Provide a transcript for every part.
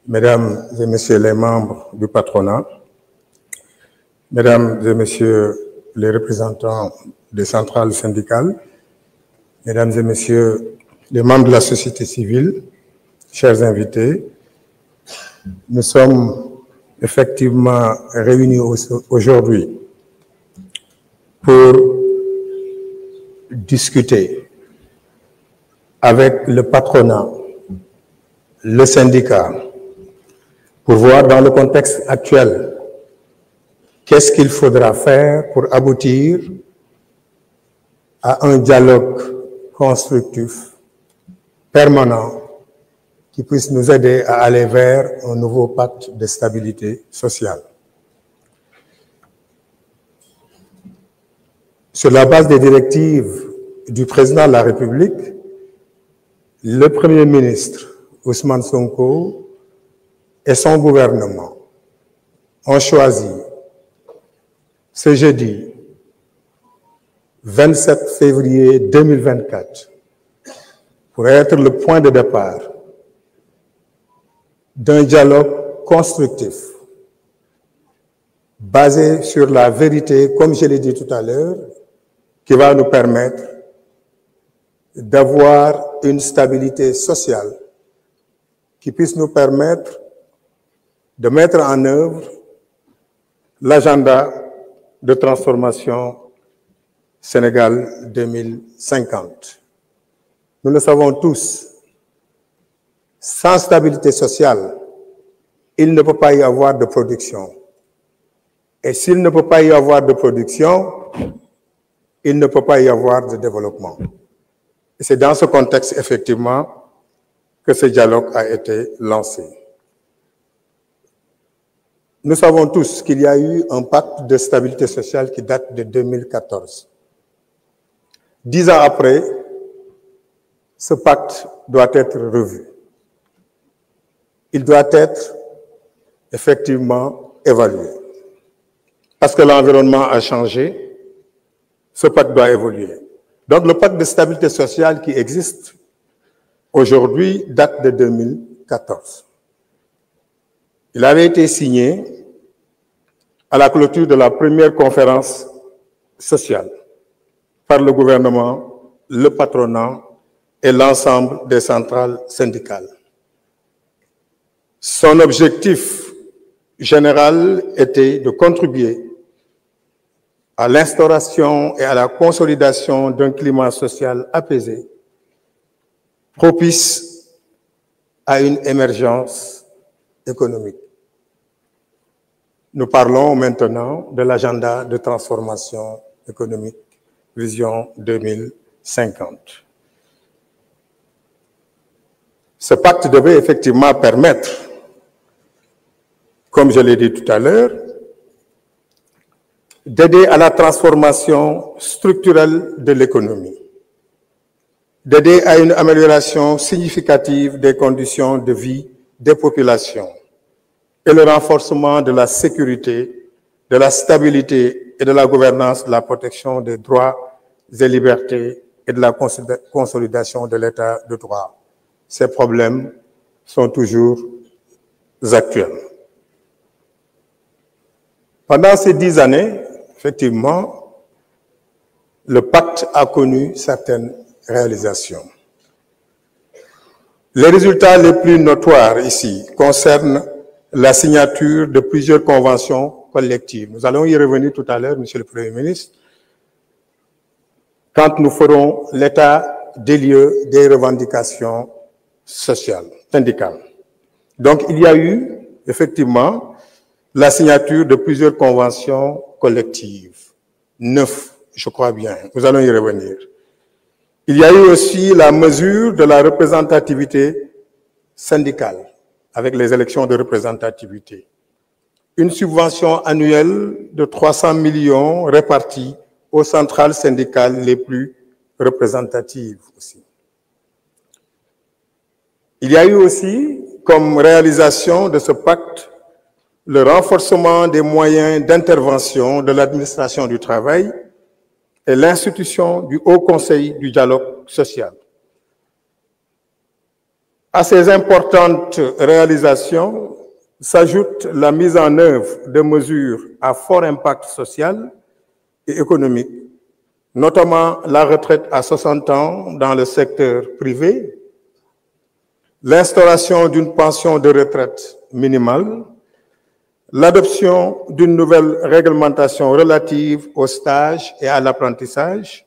Mesdames et Messieurs les membres du patronat, Mesdames et Messieurs les représentants des centrales syndicales, Mesdames et Messieurs les membres de la société civile, chers invités, nous sommes effectivement réunis aujourd'hui pour discuter avec le patronat, le syndicat, pour voir dans le contexte actuel qu'est-ce qu'il faudra faire pour aboutir à un dialogue constructif, permanent, qui puisse nous aider à aller vers un nouveau pacte de stabilité sociale. Sur la base des directives du président de la République, le Premier ministre Ousmane Sonko et son gouvernement ont choisi ce jeudi 27 février 2024 pour être le point de départ d'un dialogue constructif basé sur la vérité, comme je l'ai dit tout à l'heure, qui va nous permettre d'avoir une stabilité sociale qui puisse nous permettre de mettre en œuvre l'agenda de transformation Sénégal 2050. Nous le savons tous, sans stabilité sociale, il ne peut pas y avoir de production. Et s'il ne peut pas y avoir de production, il ne peut pas y avoir de développement. Et c'est dans ce contexte, effectivement, que ce dialogue a été lancé. Nous savons tous qu'il y a eu un pacte de stabilité sociale qui date de 2014. 10 ans après, ce pacte doit être revu. Il doit être effectivement évalué. Parce que l'environnement a changé, ce pacte doit évoluer. Donc le pacte de stabilité sociale qui existe aujourd'hui date de 2014. Il avait été signé à la clôture de la première conférence sociale par le gouvernement, le patronat et l'ensemble des centrales syndicales. Son objectif général était de contribuer à l'instauration et à la consolidation d'un climat social apaisé, propice à une émergence économique. Nous parlons maintenant de l'agenda de transformation économique, Vision 2050. Ce pacte devait effectivement permettre, comme je l'ai dit tout à l'heure, d'aider à la transformation structurelle de l'économie, d'aider à une amélioration significative des conditions de vie des populations et le renforcement de la sécurité, de la stabilité et de la gouvernance de la protection des droits et libertés et de la consolidation de l'état de droit. Ces problèmes sont toujours actuels. Pendant ces 10 années, effectivement, le pacte a connu certaines réalisations. Les résultats les plus notoires ici concernent la signature de plusieurs conventions collectives. Nous allons y revenir tout à l'heure, Monsieur le Premier ministre, quand nous ferons l'état des lieux des revendications sociales, syndicales. Donc, il y a eu, effectivement, la signature de plusieurs conventions collectives. 9, je crois bien. Nous allons y revenir. Il y a eu aussi la mesure de la représentativité syndicale avec les élections de représentativité. Une subvention annuelle de 300 millions répartie aux centrales syndicales les plus représentatives aussi. Il y a eu aussi, comme réalisation de ce pacte, le renforcement des moyens d'intervention de l'administration du travail et l'institution du Haut Conseil du dialogue social. À ces importantes réalisations s'ajoute la mise en œuvre de mesures à fort impact social et économique, notamment la retraite à 60 ans dans le secteur privé, l'instauration d'une pension de retraite minimale, l'adoption d'une nouvelle réglementation relative au stage et à l'apprentissage,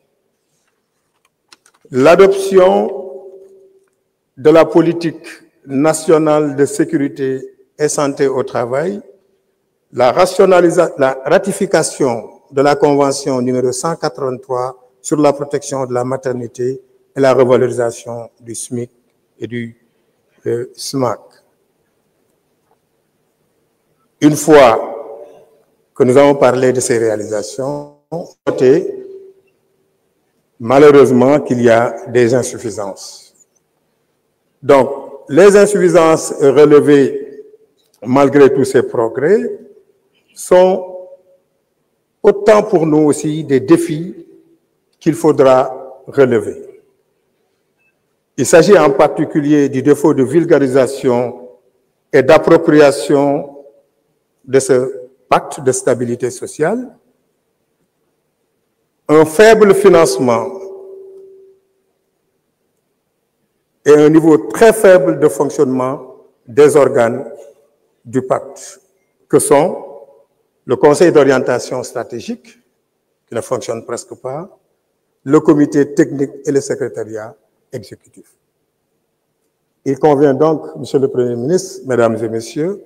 l'adoption de la politique nationale de sécurité et santé au travail, la ratification de la Convention numéro 183 sur la protection de la maternité et la revalorisation du SMIC et du SMAC. Une fois que nous avons parlé de ces réalisations, notez malheureusement qu'il y a des insuffisances. Donc, les insuffisances relevées malgré tous ces progrès sont autant pour nous aussi des défis qu'il faudra relever. Il s'agit en particulier du défaut de vulgarisation et d'appropriation de ce pacte de stabilité sociale, un faible financement et un niveau très faible de fonctionnement des organes du pacte, que sont le Conseil d'orientation stratégique, qui ne fonctionne presque pas, le comité technique et le secrétariat exécutif. Il convient donc, Monsieur le Premier ministre, Mesdames et Messieurs,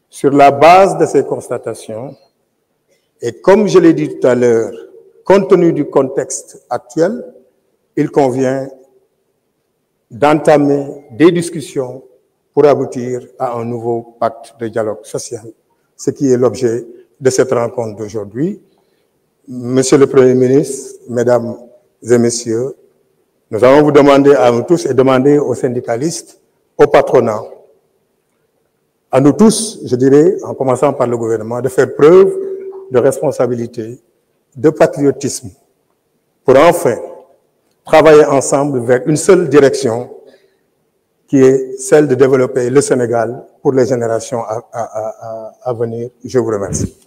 sur la base de ces constatations, et comme je l'ai dit tout à l'heure, compte tenu du contexte actuel, il convient d'entamer des discussions pour aboutir à un nouveau pacte de dialogue social, ce qui est l'objet de cette rencontre d'aujourd'hui. Monsieur le Premier ministre, Mesdames et Messieurs, nous allons vous demander à nous tous et demander aux syndicalistes, au patronat, à nous tous, je dirais, en commençant par le gouvernement, de faire preuve de responsabilité, de patriotisme, pour enfin travailler ensemble vers une seule direction, qui est celle de développer le Sénégal pour les générations à venir. Je vous remercie.